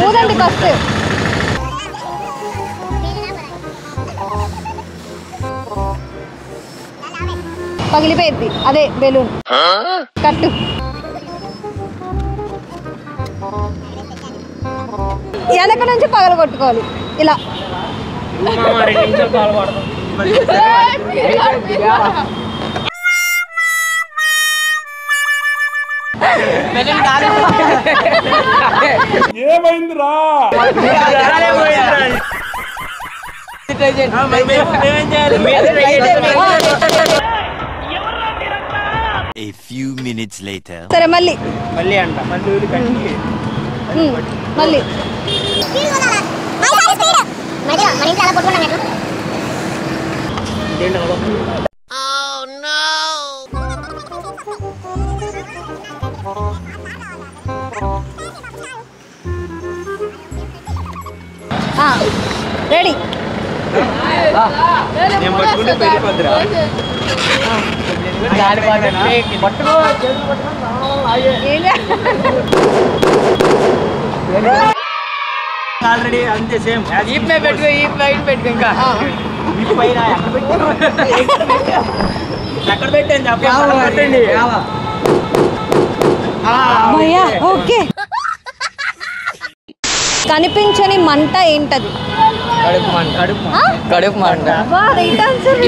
ఊదండి first. పగిలిపోయింది అదే balloon. కట్టు. వెనక నుంచి పగల కొట్టుకోవాలి ఇలా. ఏమైందిరా? A few minutes later. సరే మళ్ళీ అంట మళ్ళీ రెడీ. నేను పట్టుకుంటే పెరిగిపోద్దురా. ఆల్రెడీ అంతే సేమ్ పెట్టుకో ఇంకా ఎక్కడ పెట్టండి చెప్పండి. ఓకే. కనిపించని మంట ఏంటది? కడుపు మంట. Right answer.